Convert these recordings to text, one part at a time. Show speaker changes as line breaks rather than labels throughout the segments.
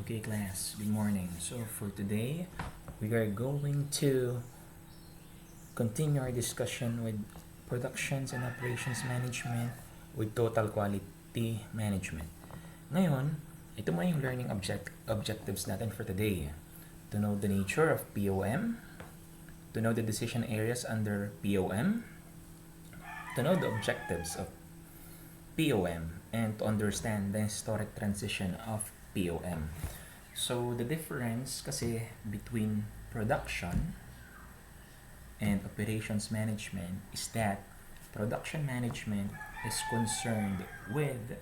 Okay, class, good morning. So for today, we are going to continue our discussion with productions and operations management with total quality management. Ngayon, ito mo yung learning objectives natin for today. To know the nature of POM, to know the decision areas under POM, to know the objectives of POM, and to understand the historic transition of POM. So, the difference kasi between production and operations management is that production management is concerned with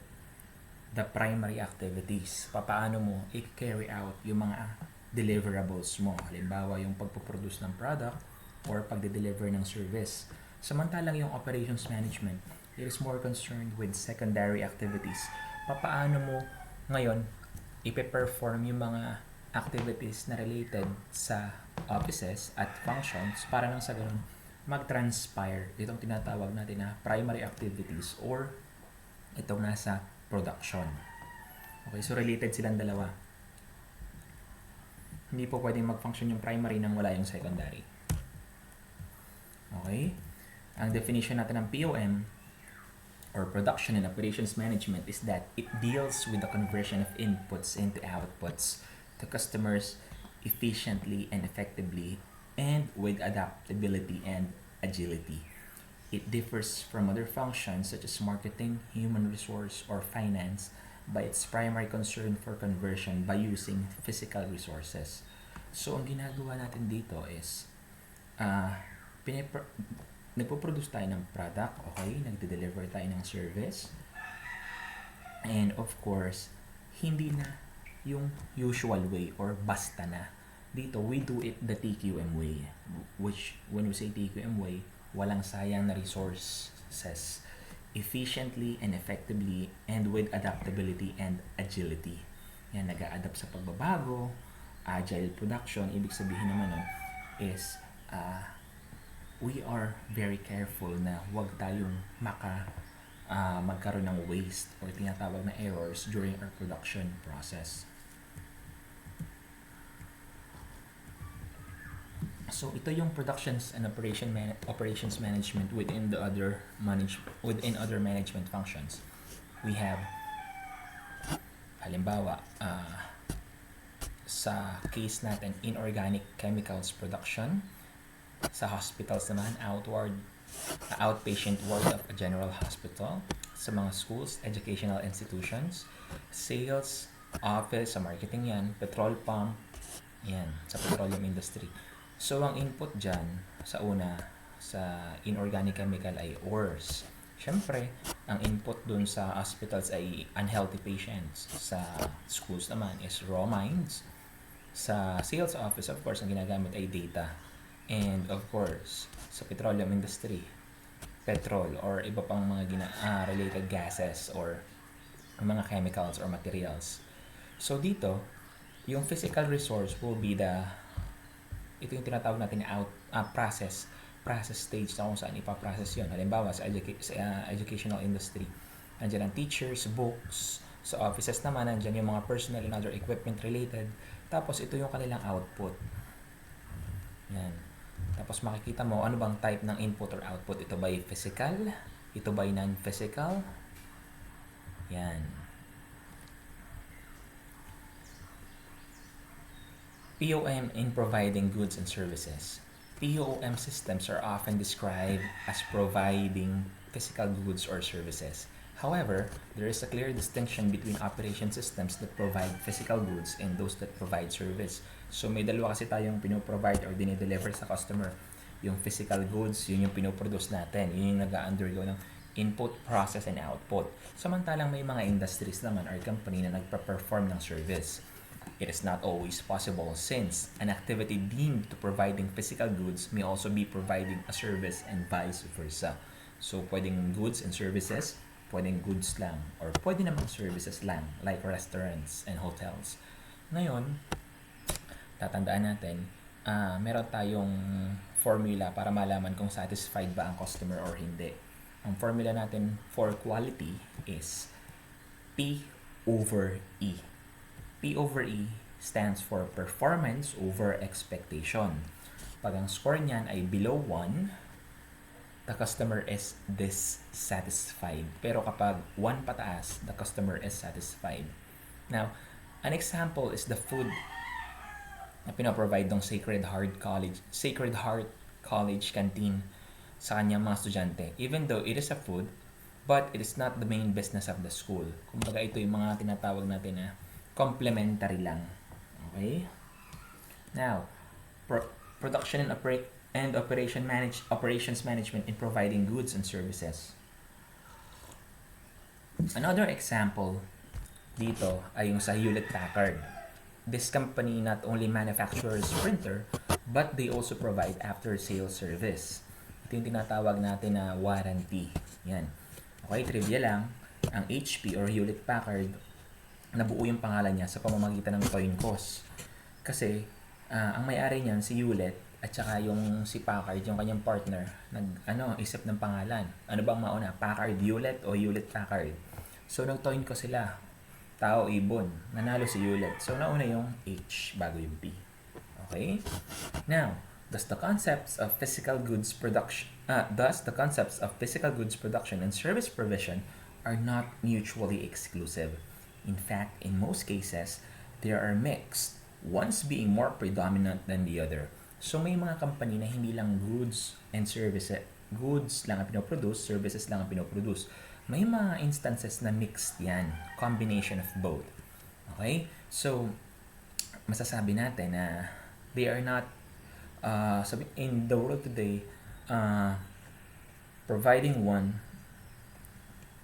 the primary activities. Paano mo i-carry out yung mga deliverables mo. Halimbawa, yung pagpuproduce ng product or pagde-deliver ng service. Samantalang yung operations management, it is more concerned with secondary activities. Paano mo ngayon ipe-perform yung mga activities na related sa offices at functions para nang sa ganun mag-transpire itong tinatawag natin na primary activities or itong nasa production. Okay, so related silang dalawa. Hindi po pwedeng mag-function yung primary nang wala yung secondary. Okay? Ang definition natin ng POM or production and operations management is that it deals with the conversion of inputs into outputs to customers efficiently and effectively and with adaptability and agility. It differs from other functions such as marketing, human resource, or finance by its primary concern for conversion by using physical resources. So, ang ginagawa natin dito is nagpo-produce tayo ng product, okay? Nagde-deliver tayo ng service. And of course, hindi na yung usual way or basta na. Dito, we do it the TQM way. Which, when we say TQM way, walang sayang na resources. Efficiently and effectively and with adaptability and agility. Yan, nag-a-adapt sa pagbabago. Agile production, ibig sabihin naman nun, is we are very careful na huwag tayong magkaroon ng waste or tinatawag na errors during our production process. So ito yung productions and operations management within other management functions. We have halimbawa sa case natin inorganic chemicals production. Sa hospitals naman, outpatient ward of a general hospital. Sa mga schools, educational institutions. Sales, office, sa marketing yan. Petrol pump, yan, sa petroleum industry. So, ang input dyan, sa inorganic chemical ay ores. Siyempre, ang input dun sa hospitals ay unhealthy patients. Sa schools naman is raw minds. Sa sales office, of course, ang ginagamit ay data. And of course, sa petroleum industry, petrol or iba pang mga related gases or mga chemicals or materials. So dito, yung physical resource will be ito yung tinatawag natin na process stage na kung saan ipaprocess yun. Halimbawa, sa educational industry, nandiyan ang teachers, books. Sa offices naman, nandiyan yung mga personal and other equipment related. Tapos ito yung kanilang output. Yan. Tapos makikita mo ano bang type ng input or output. Ito ba'y physical? Ito ba'y non-physical? Yan. POM in providing goods and services. POM systems are often described as providing physical goods or services. However, there is a clear distinction between operation systems that provide physical goods and those that provide service. So may dalawa kasi tayong pinoprovide or dinideliver sa customer. Yung physical goods, yun yung pinoproduce natin. Yun yung nag-undergo ng input, process, and output. Samantalang may mga industries naman or company na nagpa-perform ng service. It is not always possible since an activity deemed to providing physical goods may also be providing a service and vice versa. So pwedeng goods and services, pwedeng goods lang, or pwede namang services lang, like restaurants and hotels. Ngayon, tatandaan natin, meron tayong formula para malaman kung satisfied ba ang customer or hindi. Ang formula natin for quality is P over E. P over E stands for performance over expectation. Pag ang score niyan ay below 1, the customer is dissatisfied. Pero kapag 1 pataas, the customer is satisfied. Now, an example is the food na pinaprovide ng Sacred Heart College canteen sa kanyang mga estudyante. Even though it is a food, but it is not the main business of the school. Kumbaga ito yung mga tinatawag natin na complementary lang. Okay? Now, production and operations management in providing goods and services. Another example dito ay yung sa Hewlett Packard. This company not only manufactures printer, but they also provide after-sales service. Ito yung tinatawag natin na warranty. Yan. Okay, trivia lang. Ang HP or Hewlett Packard, nabuo yung pangalan niya sa pamamagitan ng coin toss. Kasi, ang may-ari niyan, si Hewlett, at saka yung si Packard, yung kanyang partner, isip ng pangalan. Ano bang mauna? Packard Hewlett o Hewlett Packard? So, nag-coin ko sila. Tao, ibon. Nanalo si Hewlett. So, nauna yung H bago yung P. Okay? Now, thus the concepts of physical goods production and service provision are not mutually exclusive. In fact, in most cases, they are mixed, one's being more predominant than the other. So, may mga company na hindi lang goods and services, goods lang ang pinoproduce, services lang ang pinoproduce. May mga instances na mixed yan, combination of both. Okay? So, masasabi natin na they are not, in the world today, providing one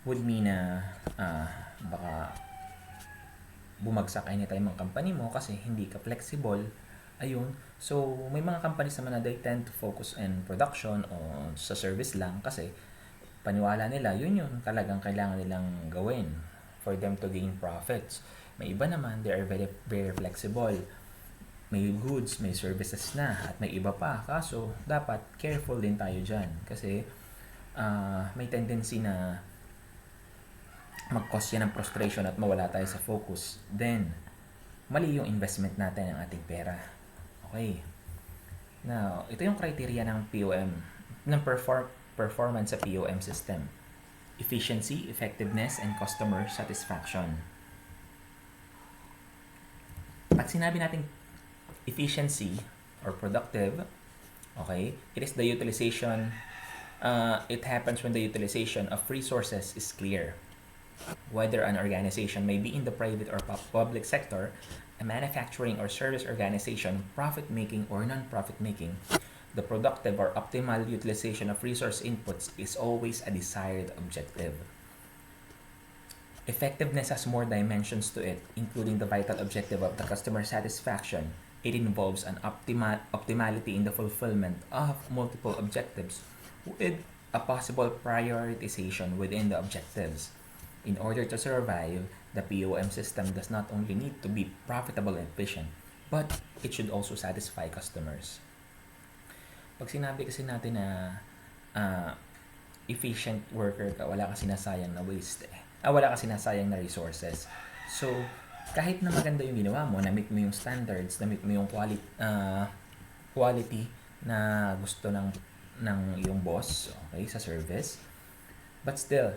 would mean na baka bumagsak anytime ang company mo kasi hindi ka flexible. Ayun. So, may mga companies naman na they tend to focus on production o sa service lang kasi paniwala nila, yun yung talagang kailangan nilang gawin for them to gain profits. May iba naman, they are very, very flexible. May goods, may services na, at may iba pa. Kaso, dapat careful din tayo dyan. Kasi, may tendency na mag-cause yan ng frustration at mawala tayo sa focus. Then, mali yung investment natin ng ating pera. Okay. Now, ito yung criteria ng POM, ng performance sa POM system. Efficiency, effectiveness, and customer satisfaction. Pag sinabi natin efficiency or productive, okay, it is the utilization, it happens when the utilization of resources is clear. Whether an organization may be in the private or public sector, a manufacturing or service organization, profit-making or non-profit-making, the productive or optimal utilization of resource inputs is always a desired objective. Effectiveness has more dimensions to it, including the vital objective of the customer satisfaction. It involves an optimality in the fulfillment of multiple objectives with a possible prioritization within the objectives. In order to survive, the POM system does not only need to be profitable and efficient, but it should also satisfy customers. Pag sinabi kasi natin na efficient worker ka, wala ka sinasayang na waste wala ka sinasayang na resources. So, kahit na maganda yung ginawa mo, na-meet mo yung standards, na-meet mo yung quality na gusto ng yung boss, okay, sa service, but still,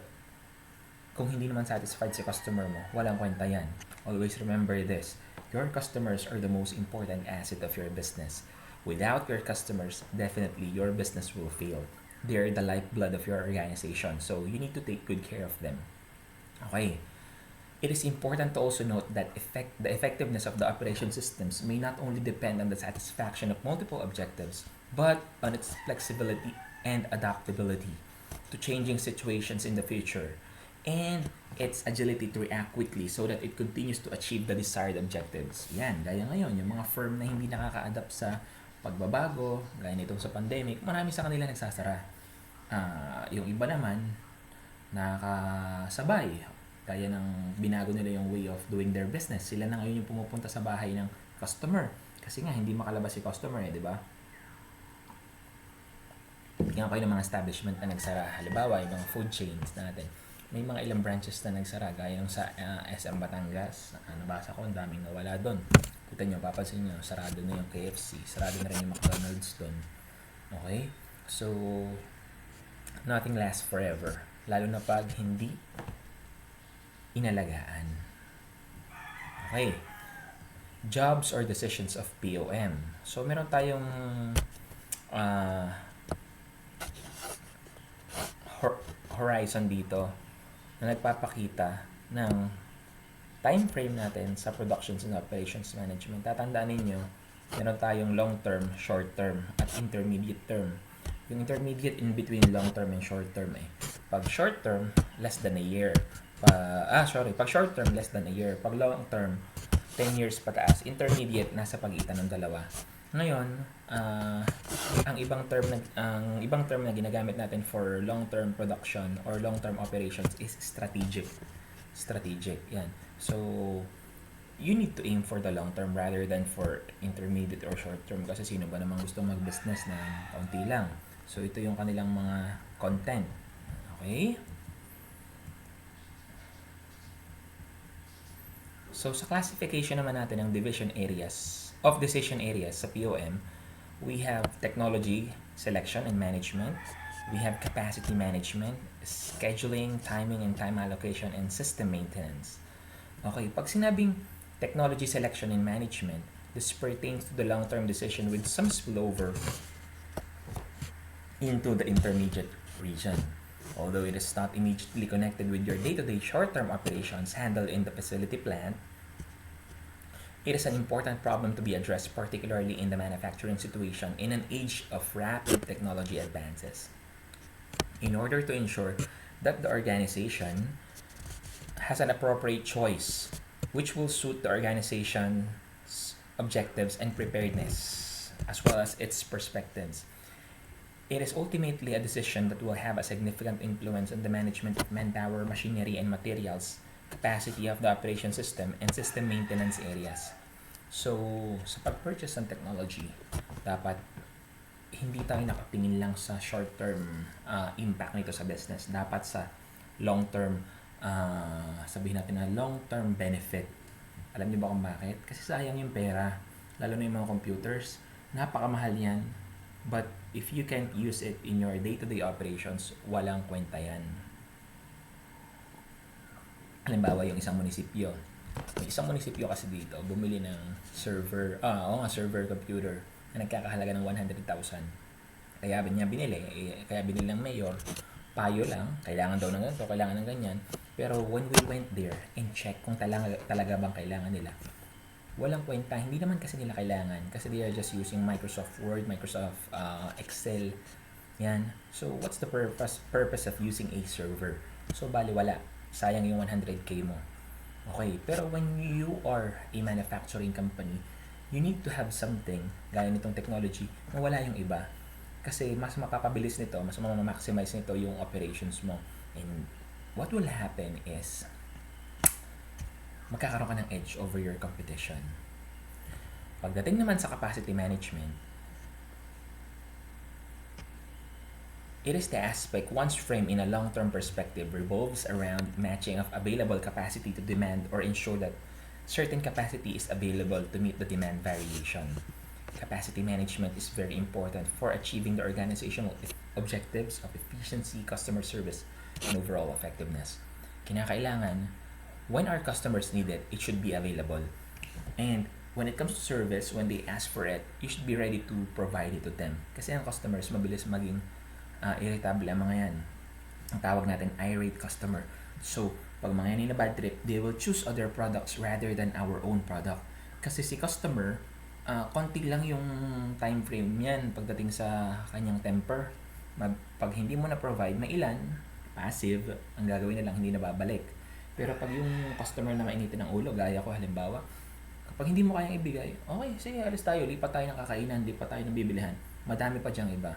kung hindi naman satisfied si customer mo, walang kwenta yan. Always remember this, your customers are the most important asset of your business. Without your customers, definitely your business will fail. They are the lifeblood of your organization, so you need to take good care of them. Okay. It is important to also note that the effectiveness of the operation systems may not only depend on the satisfaction of multiple objectives, but on its flexibility and adaptability to changing situations in the future, and its agility to react quickly so that it continues to achieve the desired objectives. Yan, gaya ngayon, yung mga firm na hindi nakaka-adapt sa pagbabago, gaya nito sa pandemic, marami sa kanila nagsasara. Yung iba naman, nakasabay, kaya ng binago nila yung way of doing their business. Sila na ngayon yung pumupunta sa bahay ng customer. Kasi nga, hindi makalabas si customer di ba? Bigyan kayo ng mga establishment na nagsara. Halimbawa, yung mga food chains natin. may mga ilang branches na nagsara, gaya ng sa SM Batangas. Nabasa ko, ang daming nawala doon. Kita nyo, papansin nyo, sarado na yung KFC, sarado na rin yung McDonald's doon. Okay? So, nothing lasts forever. Lalo na pag hindi inalagaan. Okay. Jobs or decisions of POM. So, meron tayong horizon dito na nagpapakita ng time frame natin sa productions and operations management. Tatandaan ninyo, meron tayong long term, short term, at intermediate term. Yung intermediate in between long term and short term Pag short term, less than a year. Pag short term, less than a year. Pag long term, 10 years pataas. Intermediate, nasa pagitan ng dalawa. Ngayon, ang ibang term na ginagamit natin for long-term production or long-term operations is strategic. Strategic, yan. So, you need to aim for the long term rather than for intermediate or short term, kasi sino ba namang gusto mag-business na kaunti lang. So, ito yung kanilang mga content. Okay? So, sa classification naman natin ng decision areas sa POM, we have technology, selection and management. We have capacity management, scheduling, timing and time allocation, and system maintenance. Okay, pag sinabing technology, selection and management, this pertains to the long-term decision with some spillover into the intermediate region. Although it is not immediately connected with your day-to-day short-term operations handled in the facility plant, it is an important problem to be addressed, particularly in the manufacturing situation in an age of rapid technology advances. In order to ensure that the organization has an appropriate choice which will suit the organization's objectives and preparedness, as well as its perspectives, it is ultimately a decision that will have a significant influence on the management of manpower, machinery, and materials, capacity of the operation system, and system maintenance areas. So, sa pag-purchase ng technology, dapat hindi tayo nakatingin lang sa short-term impact nito sa business. Dapat sa long-term, sabihin natin na long-term benefit. Alam niyo ba kung bakit? Kasi sayang yung pera, lalo na yung mga computers. Napakamahal yan. But if you can't use it in your day-to-day operations, walang kwenta yan. Halimbawa, yung isang munisipyo. May isang munisipyo kasi dito, bumili ng server computer na nagkakahalaga ng 100,000. Kaya binili ng mayor, payo lang, kailangan daw ng ganito, kailangan ng ganyan. Pero when we went there and check kung talaga bang kailangan nila, walang kwenta. Hindi naman kasi nila kailangan, kasi they are just using Microsoft Word, Microsoft Excel. Yan. So, what's the purpose of using a server? So, bali wala. Sayang yung 100k mo. Okay, pero when you are a manufacturing company, you need to have something, gaya nitong technology, na wala yung iba. Kasi mas makakabilis nito, mas ma-maximize nito yung operations mo. And what will happen is, magkakaroon ka ng edge over your competition. Pagdating naman sa capacity management, it is the aspect once framed in a long-term perspective revolves around matching of available capacity to demand or ensure that certain capacity is available to meet the demand variation. Capacity management is very important for achieving the organizational objectives of efficiency, customer service, and overall effectiveness. Kinakailangan, when our customers need it, it should be available. And when it comes to service, when they ask for it, you should be ready to provide it to them. Kasi ang customers, mabilis maging irritable ang mga yan. Ang tawag natin, irate customer. So, pag mga yan na bad trip, they will choose other products rather than our own product. Kasi si customer, konti lang yung time frame yan pagdating sa kanyang temper. Pag hindi mo na-provide, may ilan, passive, ang gagawin na lang, hindi na babalik. Pero pag yung customer na mainitin ng ulo, gaya ko halimbawa, kapag hindi mo kayang ibigay, okay, sige, alis tayo, lipat tayo ng kakainan, lipat tayo ng bibilihan. Madami pa diyang iba.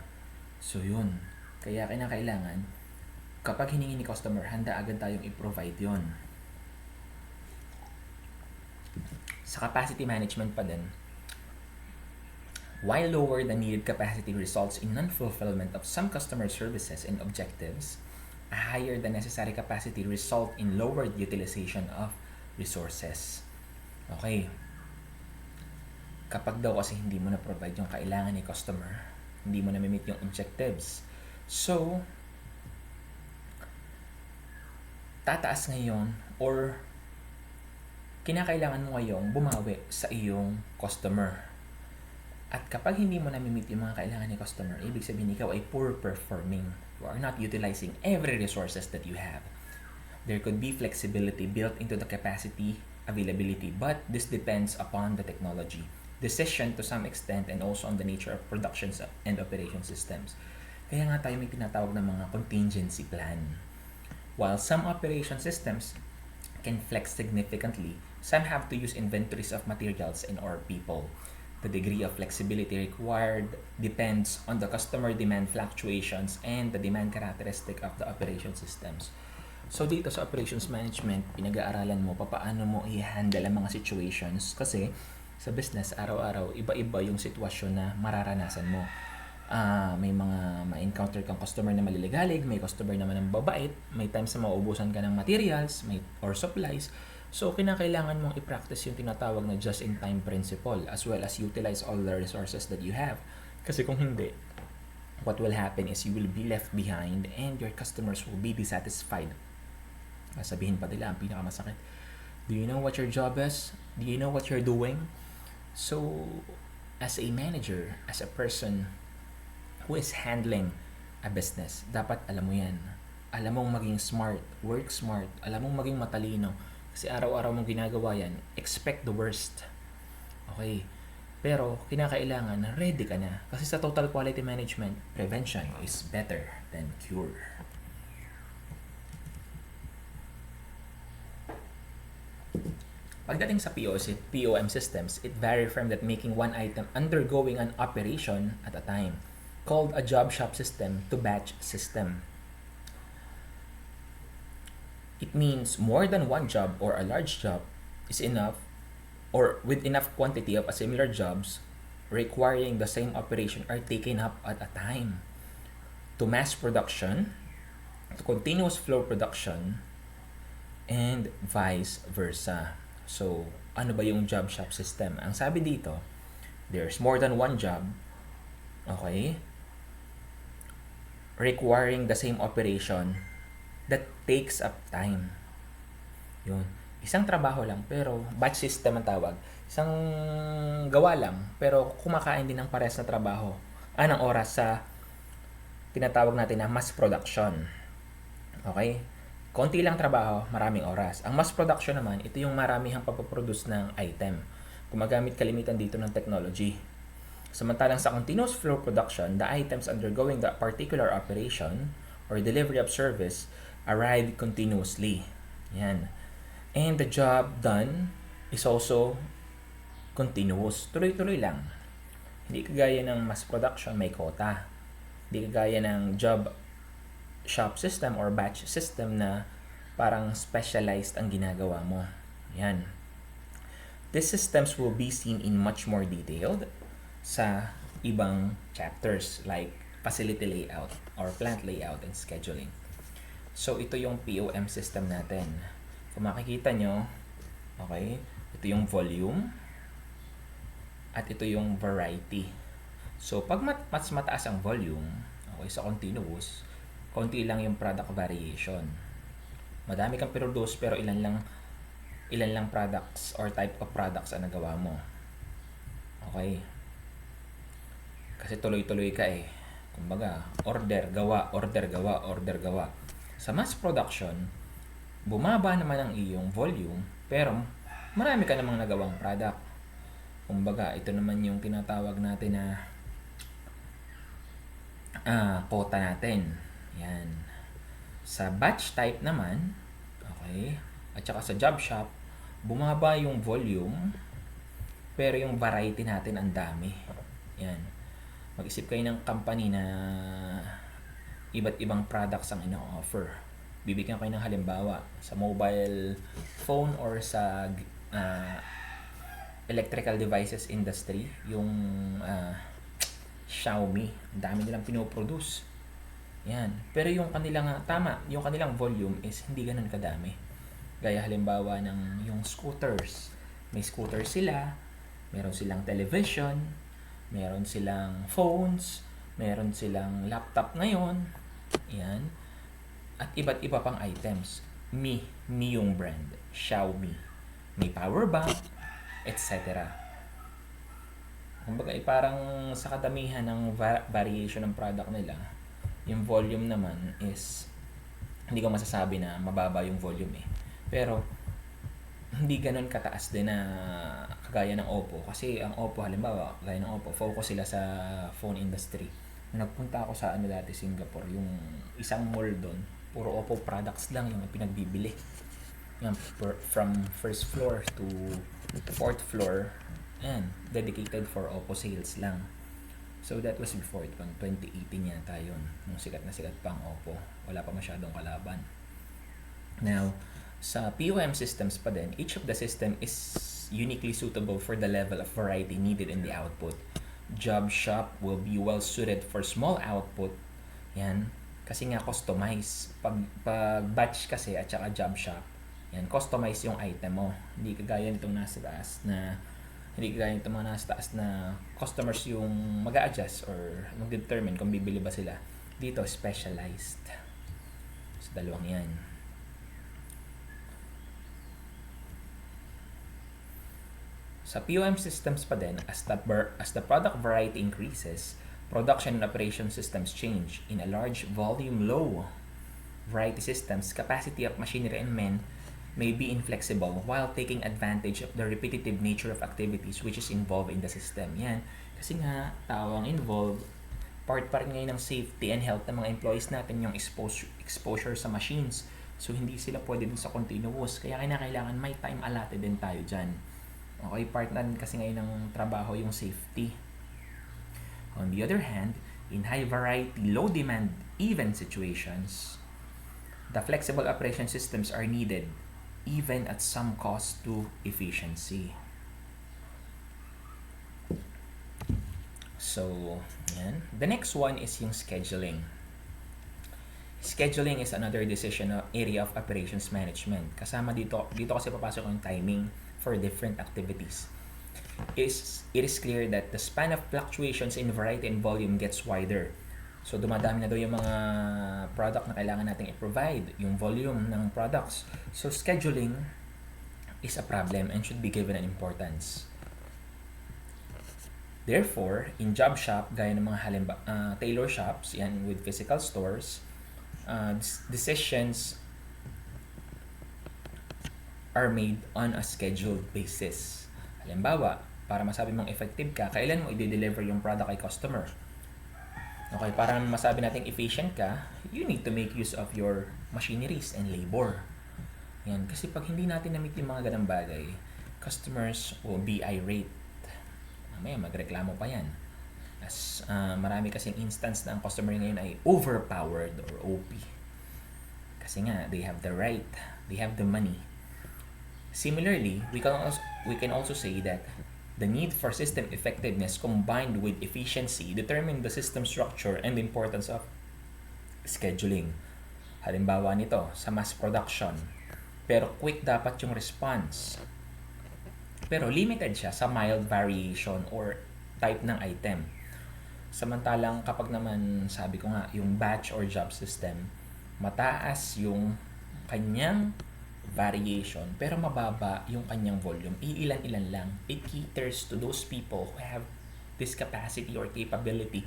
So, yun. Kaya kailangan, kapag hiningi ni customer, handa agad tayong i-provide yon. Sa capacity management pa din, while lower than needed capacity results in non-fulfillment of some customer services and objectives, a higher than necessary capacity result in lowered utilization of resources. Okay. Kapag daw kasi hindi mo na provide yung kailangan ni customer, hindi mo na meet yung objectives. So, tataas ngayon or kinakailangan mo ngayong bumawi sa iyong customer. At kapag hindi mo na-meet yung mga kailangan ni customer, ibig sabihin ikaw ay poor performing. You are not utilizing every resources that you have. There could be flexibility built into the capacity availability, but this depends upon the technology, decision to some extent, and also on the nature of productions and operation systems. Kaya nga tayo may tinatawag ng mga contingency plan. While some operation systems can flex significantly, some have to use inventories of materials and or people. The degree of flexibility required depends on the customer demand fluctuations and the demand characteristic of the operation systems. So dito sa operations management, pinag-aaralan mo paano mo i-handle ang mga situations kasi sa business, araw-araw, iba-iba yung sitwasyon na mararanasan mo. May mga ma-encounter kang customer na maliligalig, may customer naman ng babait, may times na mauubusan ka ng materials or supplies. So, kinakailangan mong i-practice yung tinatawag na just-in-time principle as well as utilize all the resources that you have. Kasi kung hindi, what will happen is you will be left behind and your customers will be dissatisfied. Sabihin pa nila, ang pinakamasakit, do you know what your job is? Do you know what you're doing? So, as a manager, as a person who is handling a business, dapat alam mo yan. Alam mong maging smart, work smart, alam mong maging matalino. Kasi araw-araw mong ginagawa yan, expect the worst. Okay? Pero, kinakailangan, ready ka na. Kasi sa total quality management, prevention is better than cure. Pagdating sa POM systems, it varies from that making one item undergoing an operation at a time, called a job shop system, to batch system. It means more than one job or a large job is enough or with enough quantity of a similar jobs requiring the same operation are taken up at a time. To mass production, to continuous flow production, and vice versa. So, ano ba yung job shop system? Ang sabi dito, there's more than one job, okay, requiring the same operation that takes up time. Yun. Isang trabaho lang, pero batch system ang tawag. Isang gawa lang, pero kumakain din ng pares na trabaho. Ng oras sa tinatawag natin na mass production. Okay? Konti lang trabaho, maraming oras. Ang mass production naman, ito yung maramihang papaproduce ng item. Gumagamit kalimitan dito ng technology. Samantalang sa continuous flow production, the items undergoing the particular operation or delivery of service arrive continuously. Yan. And the job done is also continuous. Tuloy-tuloy lang. Hindi kagaya ng mass production, may quota. Hindi kagaya ng job shop system or batch system na parang specialized ang ginagawa mo. Yan. These systems will be seen in much more detailed sa ibang chapters like facility layout or plant layout and scheduling. So, ito yung POM system natin. Kung makikita nyo, okay, ito yung volume at ito yung variety. So, pag mas mataas ang volume, okay, sa continuous, konti lang yung product variation. Madami kang produce pero ilan lang products or type of products ang nagawa mo. Okay? Kasi tuloy-tuloy ka eh. Kumbaga, order, gawa, order, gawa, order, gawa. Sa mass production, bumaba naman ang iyong volume pero marami ka namang nagawang product. Kumbaga, ito naman yung tinatawag natin na quota natin. Yan. Sa batch type naman, okay, at saka sa job shop, bumaba yung volume, pero yung variety natin ang dami. Yan. Mag-isip kayo ng company na iba't ibang products ang ino-offer. Bibigyan kayo ng halimbawa sa mobile phone or sa electrical devices industry, yung Xiaomi, ang dami nilang pinoproduce. Yan. Pero yung kanilang, tama, yung kanilang volume is hindi ganun kadami. Gaya halimbawa ng yung scooters. May scooter sila, meron silang television, meron silang phones, meron silang laptop ngayon. Yan. At iba't iba pang items. Mi yung brand. Xiaomi. May power bank, etc. Kumbaga, parang sa kadamihan ng variation ng product nila, yung volume naman is hindi ko masasabi na mababa yung volume eh. Pero hindi ganun kataas din na kagaya ng Oppo. Kasi ang Oppo, halimbawa, kagaya ng Oppo, focus sila sa phone industry. Nagpunta ako sa dati, Singapore, yung isang mall doon, puro Oppo products lang yung pinagbibili. Yung from first floor to fourth floor, and dedicated for Oppo sales lang. So that was before, 2018 yata yun, nung sikat na sikat pa ang Oppo. Wala pa masyadong kalaban. Now, sa POM systems pa din, each of the system is uniquely suitable for the level of variety needed in the output. Job shop will be well suited for small output. Yan. Kasi nga customize. Pag batch kasi at saka job shop, yan, customize yung item mo. Hindi kagaya nitong nasa taas na customers yung mag-a-adjust or mag-determine kung bibili ba sila. Dito, specialized. So, dalawang yan. Sa POM systems pa din, as the product variety increases, production and operation systems change. In a large volume, low variety systems, capacity of machinery and men may be inflexible while taking advantage of the repetitive nature of activities which is involved in the system. Yan. Kasi nga, tawang involved, part pa rin ngayon ng safety and health ng mga employees natin yung exposure sa machines. So, hindi sila pwede dun sa continuous. Kaya kailangan may time allotted din tayo dyan. Okay, part na rin kasi ngayon ng trabaho yung safety. On the other hand, in high variety, low demand event situations, the flexible operation systems are needed even at some cost to efficiency. So, yan. The next one is yung scheduling. Scheduling is another decision area of operations management. Kasama dito kasi papasok yung timing for different activities. It is clear that the span of fluctuations in variety and volume gets wider. So, dumadami na daw yung mga product na kailangan nating i-provide, yung volume ng products. So, scheduling is a problem and should be given an importance. Therefore, in job shop, gaya ng mga tailor shops, yan with physical stores, decisions are made on a scheduled basis. Halimbawa, para masabi mong effective ka, kailan mo i-deliver yung product kay customer? Okay, para masabi natin efficient ka, you need to make use of your machineries and labor. Yan, kasi pag hindi natin na-meet yung mga ganang bagay, customers will be irate. Mamaya magreklamo pa yan. As marami kasing instance na ang customer ngayon ay overpowered or OP. Kasi nga, they have the right, they have the money. Similarly, we can also say that the need for system effectiveness combined with efficiency determine the system structure and the importance of scheduling. Halimbawa nito, sa mass production. Pero quick dapat yung response. Pero limited siya sa mild variation or type ng item. Samantalang kapag naman, sabi ko nga, yung batch or job system, mataas yung kanyang variation pero mababa yung kanyang volume. Iilan-ilan lang. It caters to those people who have this capacity or capability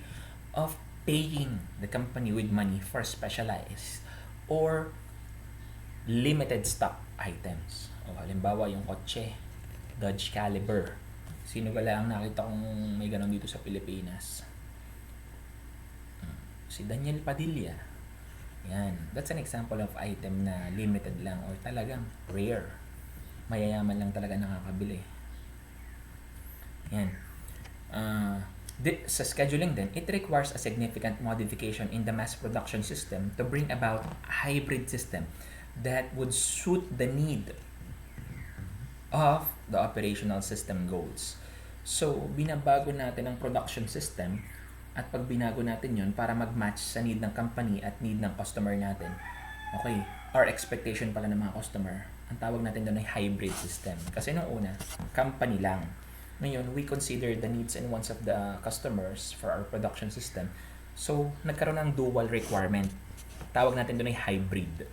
of paying the company with money for specialized or limited stock items. O halimbawa yung kotse, Dodge Caliber. Sino wala ang nakita kong may ganon dito sa Pilipinas? Si Daniel Padilla. Yan. That's an example of item na limited lang or talagang rare. Mayayaman lang talaga nakakabili. Yan. Sa scheduling din, it requires a significant modification in the mass production system to bring about a hybrid system that would suit the need of the operational system goals. So, binabago natin ang production system At pag binago natin yon para mag-match sa need ng company at need ng customer natin, okay, our expectation pala ng mga customer, ang tawag natin doon ay hybrid system. Kasi nung una, company lang. Ngayon, we consider the needs and wants of the customers for our production system. So, nagkaroon ng dual requirement. Tawag natin doon ay hybrid.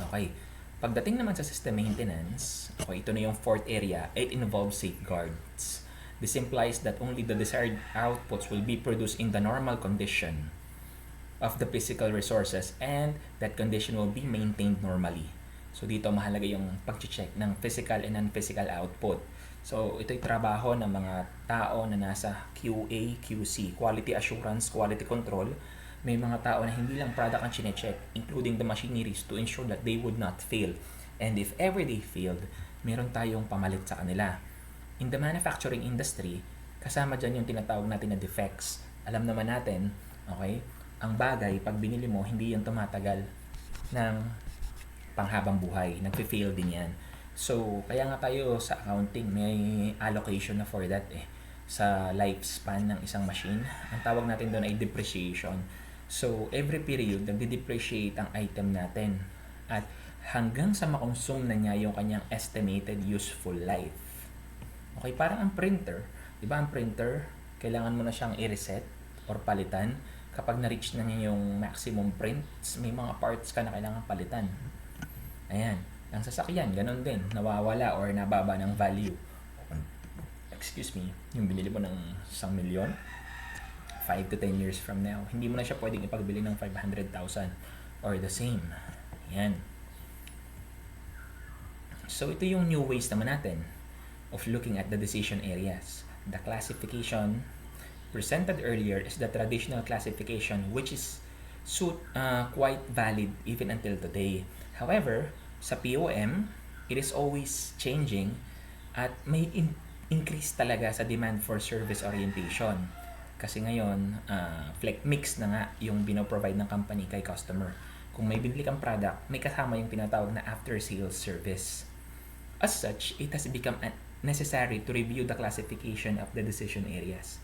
Okay. Pagdating naman sa system maintenance, okay, ito na yung fourth area, it involves safeguards. This implies that only the desired outputs will be produced in the normal condition of the physical resources and that condition will be maintained normally. So dito mahalaga yung pag-check ng physical and non-physical output. So ito'y trabaho ng mga tao na nasa QA, QC, Quality Assurance, Quality Control. May mga tao na hindi lang product ang chine-check, including the machineries to ensure that they would not fail. And if ever they failed, meron tayong pamalit sa kanila. In the manufacturing industry, kasama dyan yung tinatawag natin na defects. Alam naman natin, okay, ang bagay, pag binili mo, hindi yan tumatagal ng panghabang buhay. Nagpe-fail din yan. So, kaya nga tayo sa accounting, may allocation na for that sa lifespan ng isang machine. Ang tawag natin doon ay depreciation. So, every period, nagde-depreciate ang item natin. At hanggang sa makonsume na niya yung kanyang estimated useful life. Okay, parang ang printer. Diba ang printer, kailangan mo na siyang i-reset or palitan. Kapag na-reach na niya yung maximum prints, may mga parts ka na kailangan palitan. Ayan. Ang sasakyan, ganun din. Nawawala or nababa ng value. Excuse me, yung binili mo ng 1 milyon, 5 to 10 years from now, hindi mo na siya pwedeng ipagbili ng 500,000 or the same. Ayan. So, ito yung new ways naman natin of looking at the decision areas. The classification presented earlier is the traditional classification which is quite valid even until today. However, sa POM, it is always changing at may increase talaga sa demand for service orientation. Kasi ngayon, mix na nga yung binoprovide ng company kay customer. Kung may binili kang product, may kasama yung tinatawag na after-sales service. As such, it has become necessary to review the classification of the decision areas.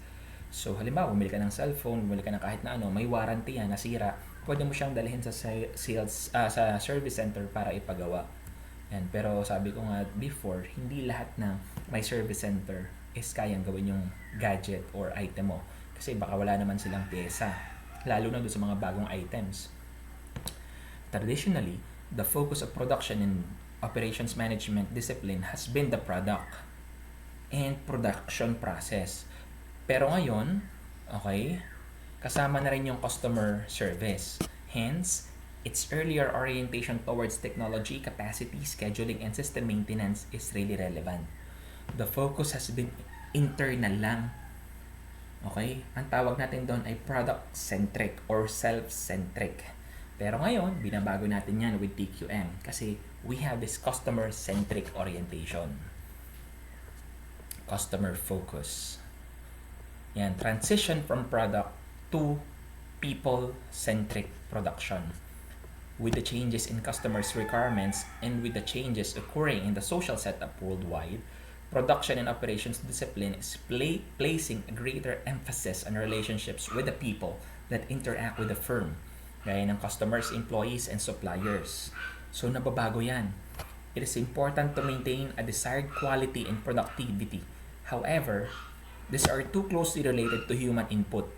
So, halimbawa, bumili ka ng cellphone, bumili ka ng kahit na ano, may warranty yan, nasira, pwede mo siyang dalhin sa sa service center para ipagawa. Yan. Pero sabi ko nga before, hindi lahat ng may service center is kayang gawin yung gadget or item mo. Kasi baka wala naman silang pyesa, lalo na doon sa mga bagong items. Traditionally, the focus of production and operations management discipline has been the product and production process. Pero ngayon, okay, kasama na rin yung customer service. Hence, its earlier orientation towards technology, capacity, scheduling, and system maintenance is really relevant. The focus has been internal lang. Okay? Ang tawag natin doon ay product-centric or self-centric. Pero ngayon, binabago natin yan with TQM kasi we have this customer-centric orientation. Customer focus. Yan, transition from product to people-centric production. With the changes in customers' requirements and with the changes occurring in the social setup worldwide, production and operations discipline is placing a greater emphasis on relationships with the people that interact with the firm, gaya ng customers, employees, and suppliers. So, nababago yan. It is important to maintain a desired quality and productivity. However, these are too closely related to human input.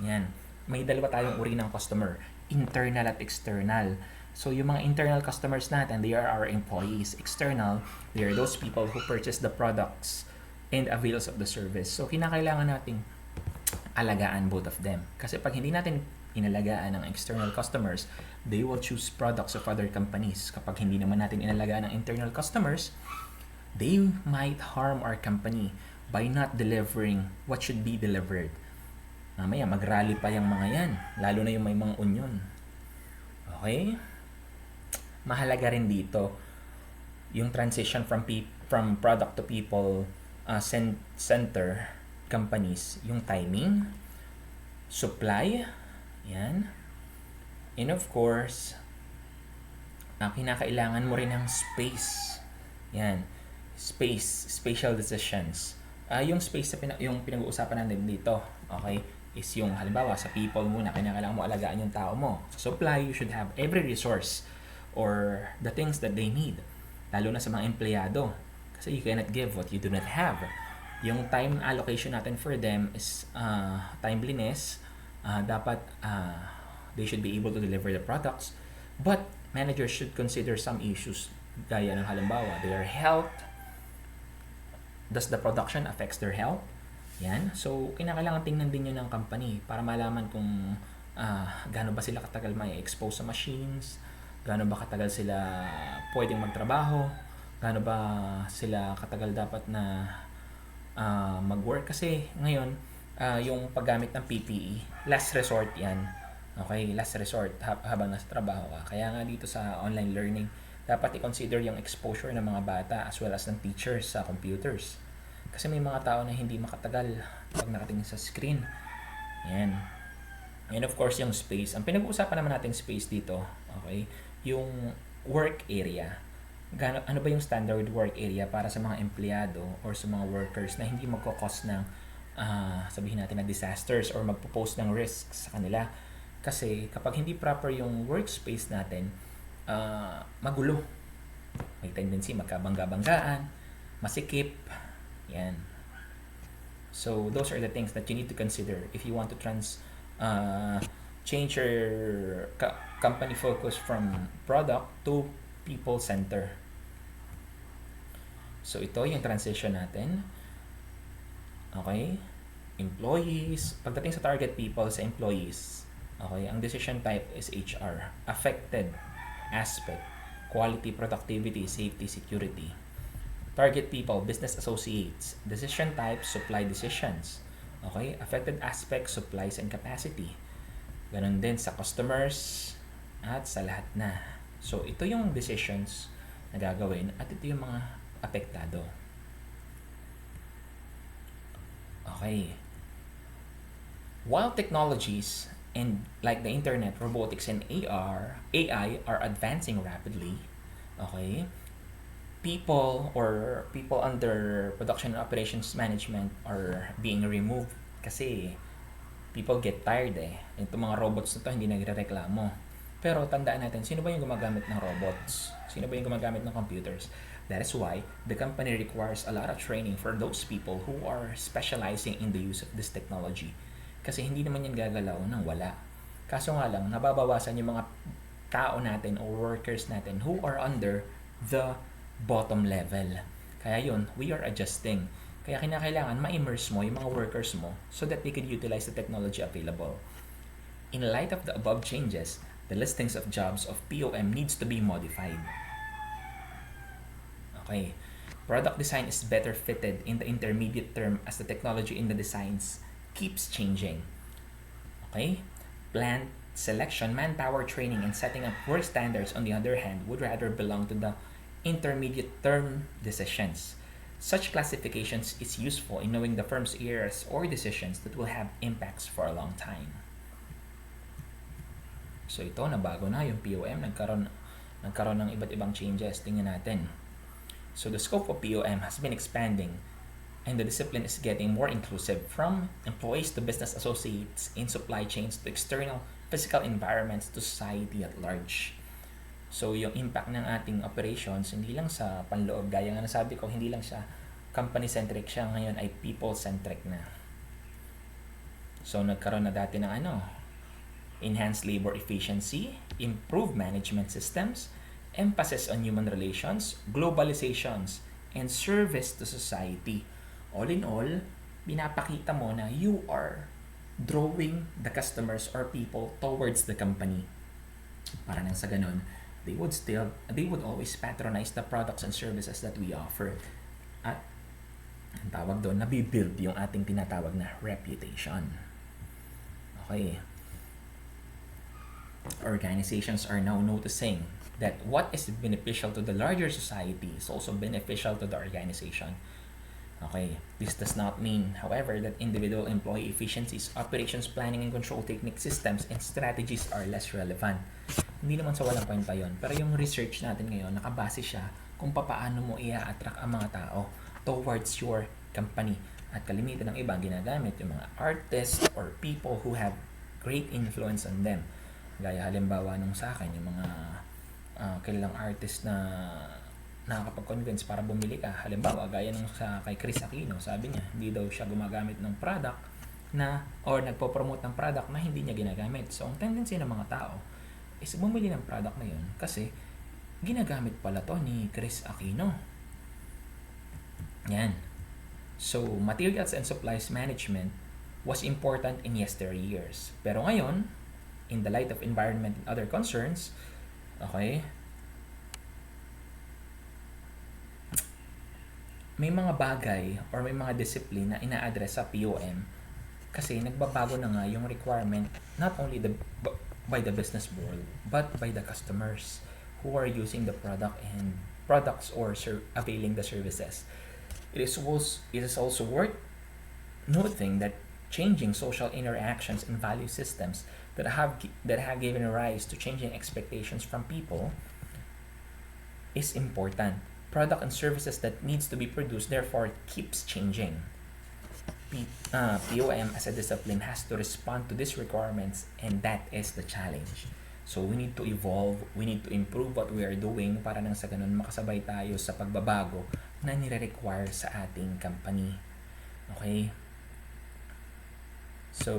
Yan. May dalawa tayong uri ng customer, internal at external. So, yung mga internal customers natin, they are our employees. External, they are those people who purchase the products and avails of the service. So, kinakailangan nating alagaan both of them. Kasi pag hindi natin inalagaan ng external customers, they will choose products of other companies. Kapag hindi naman natin inalagaan ng internal customers, they might harm our company by not delivering what should be delivered. Mamaya, mag-rally pa yung mga yan. Lalo na yung may mga union. Okay? Mahalaga rin dito yung transition from product to people center companies. Yung timing, supply, yan. And of course, kinakailangan mo rin ng space. Yan. Spatial decisions. Yung space yung pinag-uusapan natin dito, okay? is yung halimbawa sa people muna, kailangan mo alagaan yung tao mo. Sa supply, you should have every resource or the things that they need. Lalo na sa mga empleyado. Kasi you cannot give what you do not have. Yung time allocation natin for them is timeliness. Dapat they should be able to deliver the products. But managers should consider some issues gaya ng halimbawa, their health. Does the production affects their health? Yan. So, kinakailangan tingnan din yun ng company para malaman kung gaano ba sila katagal may expose sa machines, gaano ba katagal sila pwedeng magtrabaho, gaano ba sila katagal dapat na mag-work. Kasi ngayon, yung paggamit ng PPE, last resort yan. Okay, last resort habang nasa trabaho ka. Kaya nga dito sa online learning, dapat i-consider yung exposure ng mga bata as well as ng teachers sa computers. Kasi may mga tao na hindi makatagal pag nakatingin sa screen. Yan. And of course, yung space. Ang pinag-uusapan naman natin space dito, okay, yung work area. Ano ba yung standard work area para sa mga empleyado or sa mga workers na hindi magkakos ng sabihin natin na disasters or magpo-pose ng risks sa kanila. Kasi kapag hindi proper yung workspace natin, magulo. May tendency magkabangga-banggaan, masikip. Yan. So those are the things that you need to consider if you want to change your company focus from product to people center. So ito yung transition natin. Okay? Employees. Pagdating sa target people, sa employees, okay, ang decision type is HR. Affected aspect, quality, productivity, safety, security. Target people, business associates. Decision type, supply decisions. Okay? Affected aspect, supplies and capacity. Ganon din sa customers at sa lahat na. So, ito yung decisions na gagawin at ito yung mga apektado. Okay. While technologies and like the internet, robotics, and AI are advancing rapidly, okay, people under production and operations management are being removed kasi people get tired eh. Itong mga robots na to hindi nagrereklamo. Pero tandaan natin, sino ba yung gumagamit ng robots? Sino ba yung gumagamit ng computers? That is why the company requires a lot of training for those people who are specializing in the use of this technology. Kasi hindi naman yan gagalaw ng wala. Kaso nga lang, nababawasan yung mga tao natin o workers natin who are under the bottom level. Kaya yun, we are adjusting. Kaya kinakailangan ma-immerse mo yung mga workers mo so that they could utilize the technology available. In light of the above changes, the listings of jobs of POM needs to be modified. Okay. Product design is better fitted in the intermediate term as the technology in the designs keeps changing. Okay? Plant selection, manpower training, and setting up work standards, on the other hand, would rather belong to the intermediate term decisions. Such classifications is useful in knowing the firm's areas or decisions that will have impacts for a long time. So ito, nabago na yung POM, nagkaroon ng iba't ibang changes. Tingnan natin. So the scope of POM has been expanding and the discipline is getting more inclusive, from employees to business associates in supply chains to external physical environments to society at large. So, yung impact ng ating operations, hindi lang sa panloob. Gaya nga nasabi ko, hindi lang siya company-centric siya. Ngayon ay people-centric na. So, nagkaroon na dati ng enhanced labor efficiency, improved management systems, emphasis on human relations, globalizations, and service to society. All in all, pinapakita mo na you are drawing the customers or people towards the company. Para nang sa ganun, they would always patronize the products and services that we offer. At ang tawag doon, nabibuild yung ating tinatawag na reputation. Okay. Organizations are now noticing that what is beneficial to the larger society is also beneficial to the organization. Okay. This does not mean, however, that individual employee efficiencies, operations planning and control technique systems, and strategies are less relevant. Hindi naman sa walang kwenta yun. Pero yung research natin ngayon, nakabase siya kung paano mo i-attract ang mga tao towards your company. At kalimitan ng iba, ginagamit yung mga artists or people who have great influence on them. Gaya halimbawa nung sa akin, yung mga kilalang artist na nakakapag-convince para bumili ka. Halimbawa, gaya nung sa kay Chris Aquino, sabi niya, hindi daw siya gumagamit ng product na, or nagpo-promote ng product na hindi niya ginagamit. So, ang tendency ng mga tao is bumili ng product na yun kasi ginagamit pala to ni Chris Aquino. Yan. So, materials and supplies management was important in yesteryears. Pero ngayon, in the light of environment and other concerns, okay, may mga bagay or may mga discipline na ina-address sa POM kasi nagbabago na nga yung requirement not only by the business world but by the customers who are using the product and products or availing the services. It is also worth noting that changing social interactions and value systems that have given rise to changing expectations from people is important. Product and services that needs to be produced therefore keeps changing. POM as a discipline has to respond to these requirements, and that is the challenge. So we need to evolve, we need to improve what we are doing para nang sa ganun makasabay tayo sa pagbabago na nire-require sa ating company. Okay? So,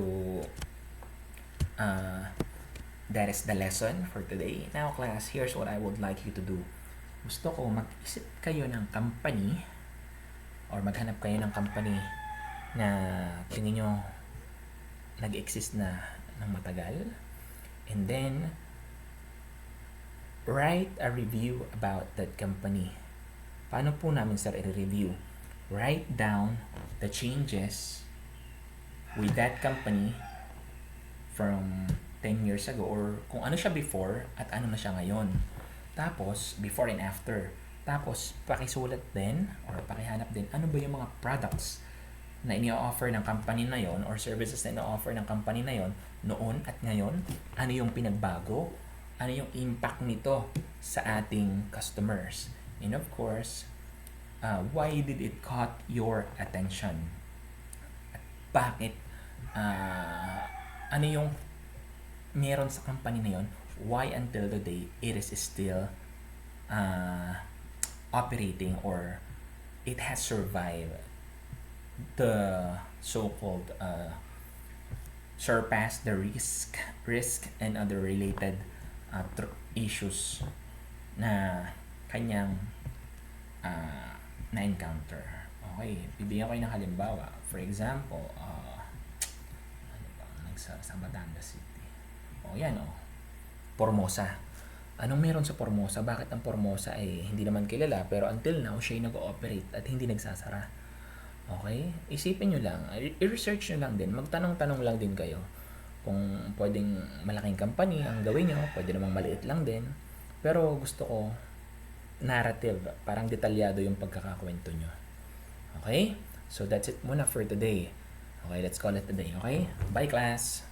that is the lesson for today. Now class, here's what I would like you to do. Gusto ko mag-isip kayo ng company or maghanap kayo ng company na tingin nyo nag-exist na ng matagal, and then write a review about that company. Paano po namin sir i-review? Write down the changes with that company from 10 years ago or kung ano siya before at ano na siya ngayon. Tapos, before and after. Tapos, pakisulat din or pakihanap din ano ba yung mga products na ini-offer ng company na yon or services na ini-offer ng company na yon noon at ngayon. Ano yung pinagbago? Ano yung impact nito sa ating customers? And of course, why did it caught your attention? At bakit? Ano yung meron sa company na yon? Why until today it is still operating or it has survived the so-called surpass the risk and other related issues na kanyang na-encounter. Okay, bibigyan ko ng halimbawa. For example, ano ba, sa Batangas City. Yan Formosa. Anong meron sa Formosa? Bakit ang Formosa ay hindi naman kilala pero until now siya ay nag-ooperate at hindi nagsasara? Okay? Isipin nyo lang, i-research nyo lang din, magtanong-tanong lang din kayo kung pwedeng malaking company ang gawin nyo, pwede namang maliit lang din. Pero gusto ko narrative, parang detalyado yung pagkakakwento nyo. Okay? So that's it muna for today. Okay, let's call it a day. Okay? Bye class!